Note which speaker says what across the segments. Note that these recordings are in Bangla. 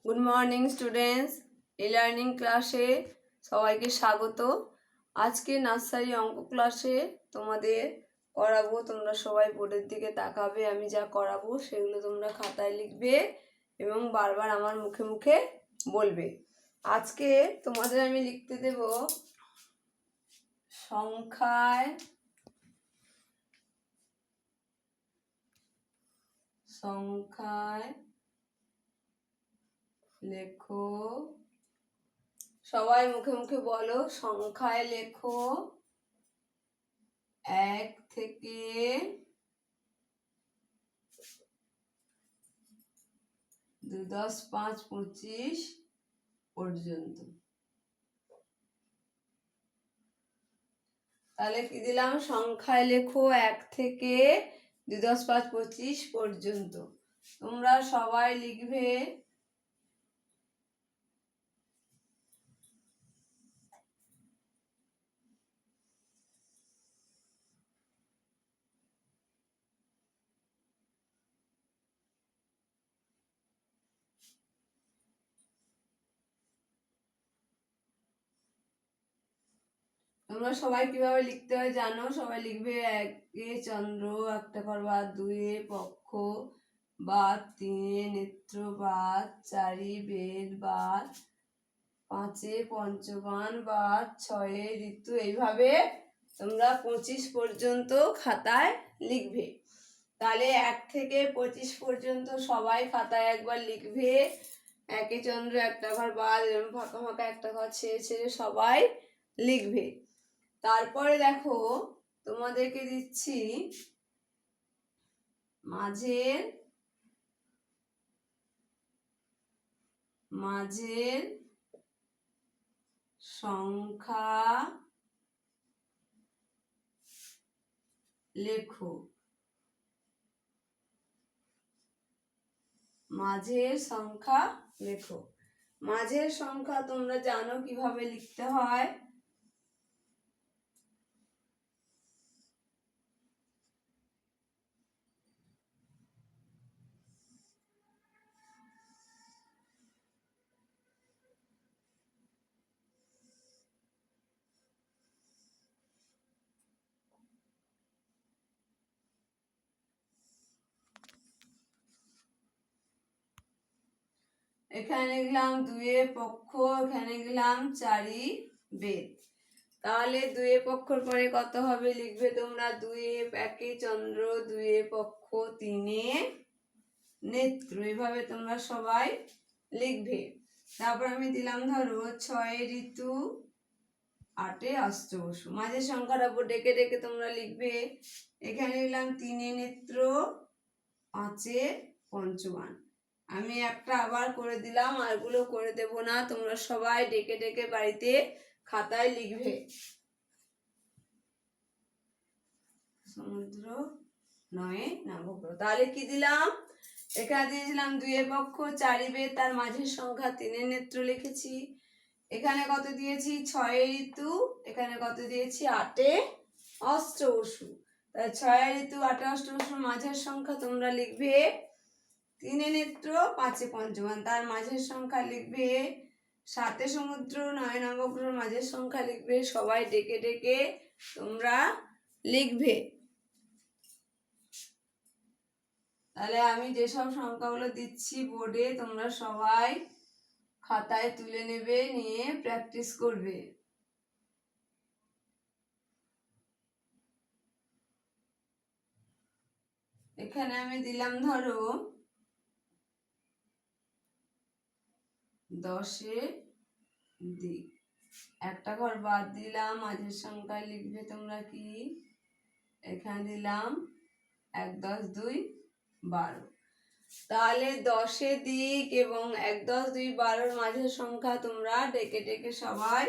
Speaker 1: গুড মর্নিং স্টুডেন্টস, এই লার্নিং ক্লাসে সবাইকে স্বাগত। আজকে নার্সারি অঙ্ক ক্লাসে তোমাদের করাবো। তোমরা সবাই বোর্ডের দিকে তাকাবে, আমি যা করাবো সেগুলো তোমরা খাতায় লিখবে এবং বারবার আমার মুখে মুখে বলবে। আজকে তোমাদের আমি লিখতে দেব সংখ্যায় লেখো। সবাই মুখে মুখে বলো, সংখ্যায় লেখো 1 থেকে 2, 10, 5, 25 পর্যন্ত। তাহলে কি দিলাম? সংখ্যায় লেখো 1 থেকে 2, 10, 5, 25 পর্যন্ত। তোমরা সবাই লিখবে তোমরা সবাই কিভাবে লিখতে হয় জানো। সবাই লিখবে 1 চন্দ্র, 1 বাদ, 2 পক্ষ বাদ, 3 নেত্র বাদ, 4 বেদ বাদ, 5 পঞ্চবান বাদ, 6 ঋতু। এইভাবে তোমরা 25 পর্যন্ত খাতায় লিখবে। তাহলে 1 থেকে 25 পর্যন্ত সবাই খাতায় একবার লিখবে। 1 চন্দ্র, 1 ঘর বাদ, এরকম ফাঁকা ফাঁকা একটা ঘর ছেড়ে ছেড়ে সবাই লিখবে। তারপরে দেখো তোমাদেরকে দিচ্ছি মাঝের সংখ্যা লেখো। মাঝের সংখ্যা লেখো। মাঝের সংখ্যা তোমরা জানো কিভাবে লিখতে হয়। এখানে লিখলাম 2 পক্ষ, এখানে লিখলাম 4 বেদ। তাহলে 2 পক্ষর পরে কত হবে লিখবে তোমরা। 2 1 চন্দ্র, 2 পক্ষ, 3 নেত্র। এইভাবে তোমরা সবাই লিখবে। তারপর আমি দিলাম ধরো 6 ঋতু, 8 অষ্টবসু। মাঝের সংখ্যার উপর ডেকে ডেকে তোমরা লিখবে। এখানে লিখলাম 3 নেত্র, 5 পঞ্চবান। আমি একটা আবার করে দিলাম, আরগুলো করে দেব না। তোমরা সবাই ডেকে ডেকে বাড়িতে খাতায় লিখবে। সমুদ্র 9 নবগ্রহ। তাহলে কি দিলাম? এখানে দিয়েছিলাম 2 পক্ষ, 4 বেদ, তার মাঝের সংখ্যা 3 নেত্র লিখেছি। এখানে কত দিয়েছি? 6 ঋতু। এখানে কত দিয়েছি? 8 অষ্টবসু। তাহলে 6 ঋতু, 8 অষ্টবসুর মাঝের সংখ্যা তোমরা লিখবে 3 নেত্র, 5 পঞ্চবান। তার মাঝের সংখ্যা লিখবে 7 সমুদ্র, 9 নবগ্রহ। মাঝের সংখ্যা লিখবে। সবাই ডেকে ডেকে তোমরা লিখবে। তাহলে আমি যেসব সংখ্যাগুলো দিচ্ছি বোর্ডে, তোমরা সবাই খাতায় তুলে নেবে, নিয়ে প্র্যাকটিস করবে। এখানে আমি দিলাম ধরো 10 দিক। একটা ঘর বাদ দিলাম, মাঝের সংখ্যায় লিখবে তোমরা কি। এখানে দিলাম 1, 10, 2, 12। তাহলে 10 দিক এবং 1, 10, 2, 12 মাঝের সংখ্যা তোমরা ডেকে ডেকে সবাই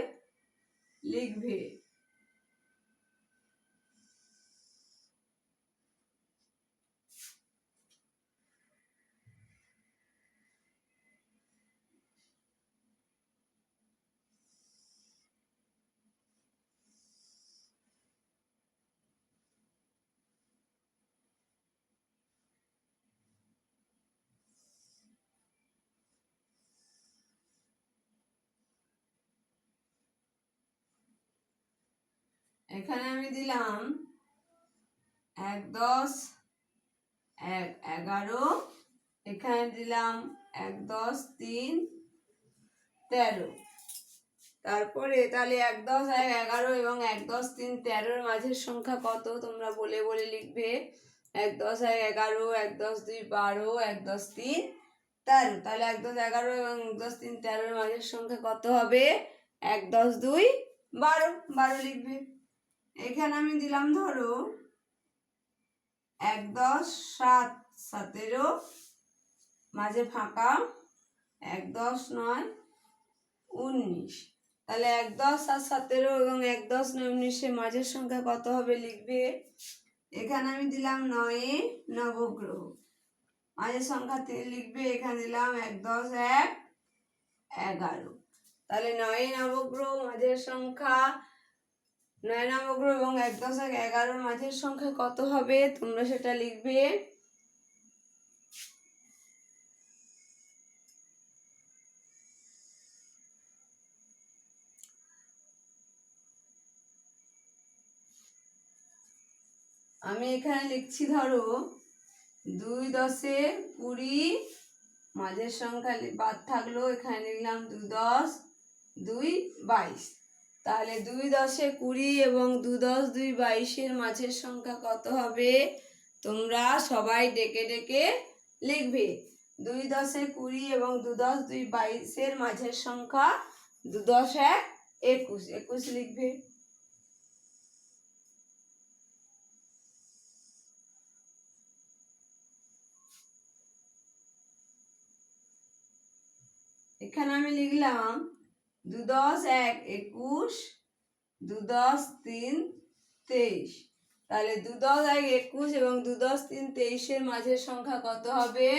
Speaker 1: লিখবে। এখানে আমি দিলাম 1 10 1 11, এখানে দিলাম 1 10 3 13। তারপরে তাহলে 1 10 1 11 এবং 1 10 3 13 এর মাঝের সংখ্যা কত তোমরা বলে বলে লিখবে। 1 10 1 11, 1 10 2 12, 1 10 3 13। তাহলে 1 10 11 এবং 1 10 3 13 এর মাঝের সংখ্যা কত হবে? 1 10 2 12, 12 লিখবে। এখানে আমি দিলাম ধরো 1 10 7 17, মাঝে ফাঁকা 1 10 9 19। তাহলে 1 10 7 17 এবং 1 10 9 19 এর মাঝের সংখ্যা কত হবে লিখবে। এখানে আমি দিলাম 9 নবগ্রহ, মাঝের সংখ্যা লিখবে। এখানে দিলাম 1 10 1 11। তাহলে 9 নবগ্রহ মাঝের সংখ্যা, 9 নবগ্রহ এবং 1 10 1 11 মাঝের সংখ্যা কত হবে তোমরা সেটা লিখবে। আমি এখানে লিখছি ধরো 2 10 20, মাঝের সংখ্যা বাদ থাকলো, এখানে লিখলাম 2 10 2 22। তাহলে 2 10 20 এবং 2 10 2 22 এর মাঝের সংখ্যা কত হবে তোমরা সবাই ডেকে ডেকে লিখবে। 2 10 20 এবং 2 10 2 22 এর মাঝের সংখ্যা 2 10 1 21, 21 লিখবে। এখানে আমি লিখলাম 2 10 1 21, 2 10 3 23। তাহলে 2 10 1 21 এবং 2 10 3 23 এর মাঝের সংখ্যা কত হবে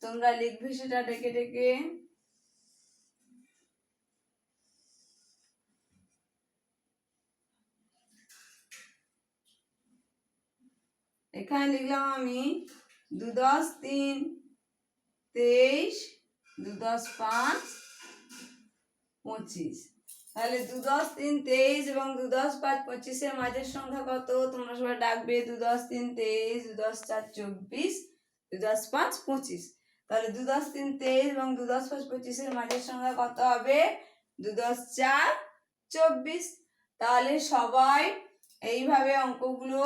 Speaker 1: তোমরা লিখবে সেটা ডেকে ডেকে। এখানে লিখলাম আমি 2 10 3 23, 2 10 5 25। তাহলে 2 10 3 23 এবং 2 10 5 25 এর মাঝের সংখ্যা কত তোমরা সবাই ডাকবে। 2 10 3 23, 2 10 4 24, 2 10 5 25। তাহলে 2 10 3 23 এবং 2 10 5 25 এর মাঝের সংখ্যা কত হবে? 2 10 4 24। তাহলে সবাই এইভাবে অঙ্কগুলো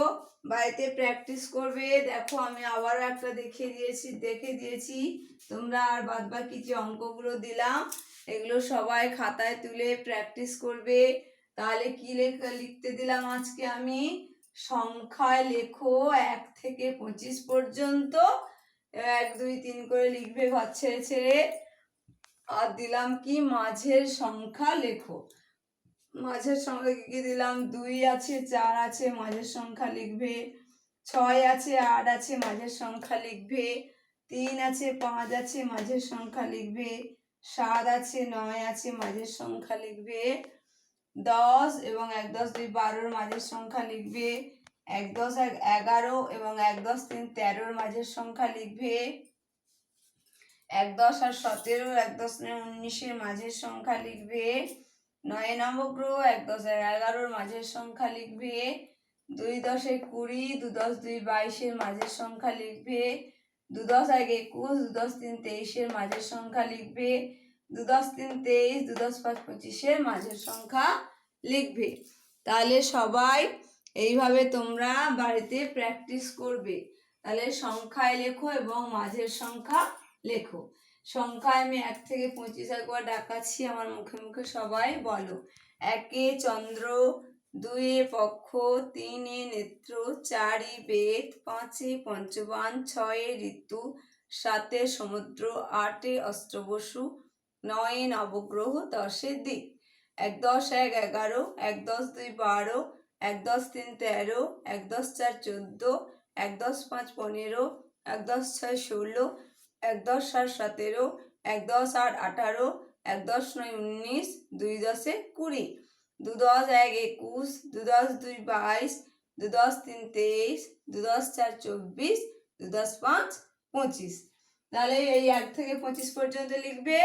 Speaker 1: বাড়িতে প্র্যাকটিস করবে। দেখো আমি আবারও একটা দেখে দিয়েছি তোমরা আর বাদবাকি যে অঙ্কগুলো দিলাম এগুলো সবাই খাতায় তুলে প্র্যাকটিস করবে। তাহলে কি লিখতে দিলাম আজকে আমি? সংখ্যায় লেখো 1 থেকে 25 পর্যন্ত, 1 2 3 করে লিখবে ঘর ছেড়ে ছেড়ে। আর দিলাম কি মাঝের সংখ্যা লেখো। মাঝের সংখ্যা কি দিলাম? 2 আছে 4 আছে মাঝের সংখ্যা লিখবে, 6 আছে 8 আছে মাঝের সংখ্যা লিখবে, 3 আছে 5 আছে মাঝের সংখ্যা লিখবে, 7 আছে 9 আছে মাঝের সংখ্যা লিখবে, 10 এবং 1 10 2 12 মাঝের সংখ্যা লিখবে, 1 10 1 11 এবং 1 10 3 13 মাঝের সংখ্যা লিখবে, 1 10 আর 17, 1 10 19 মাঝের সংখ্যা লিখবে, 9 নবগ্রহ 1 10 11 মাঝের সংখ্যা লিখবে, 2 10 20, 2 10 2 22 মাঝের সংখ্যা লিখবে, 2 10 1 21, 2 10 3 23 মাঝের সংখ্যা লিখবে, 2 10 3 23, 2 10 5 25 মাঝের সংখ্যা লিখবে। তাহলে সবাই এইভাবে তোমরা বাড়িতে প্র্যাকটিস করবে। তাহলে সংখ্যায় লেখো এবং মাঝের সংখ্যা লেখো। সংখ্যায় আমি 1 থেকে 25 একবার ডাকাচ্ছি, আমার মুখে মুখে সবাই বলো। 1 চন্দ্র, 2 পক্ষ, 3 নেত্র, 4 বেদ, 5 পঞ্চবান, 6 ঋতু, 7 সমুদ্র, 8 অষ্টবসু, 9 নবগ্রহ, 10 দিক। 1 10 1 11, 1 10 2 12, 1 10 3 13, 1 10 4 14, 1 10 5 15, 1 10 6 16, 1 10 7 17, 1 10 8 18, 1 10 9 19, 2 10 20, 2 10 1 21, 2 10 2 22, 2 10 3 23, 2 10 4 24, 2 10 5 25। তাহলে এই 1 থেকে 25 পর্যন্ত লিখবে।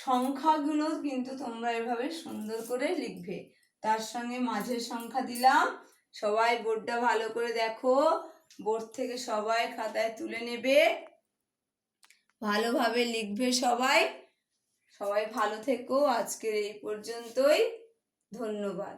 Speaker 1: সংখ্যাগুলো কিন্তু তোমরা এভাবে সুন্দর করে লিখবে। তার সঙ্গে মাঝের সংখ্যা দিলাম। সবাই বোর্ডটা ভালো করে দেখো, বোর্ড থেকে সবাই খাতায় তুলে নেবে, ভালোভাবে লিখবে সবাই। সবাই ভালো থেকো, আজকের এই পর্যন্তই, ধন্যবাদ।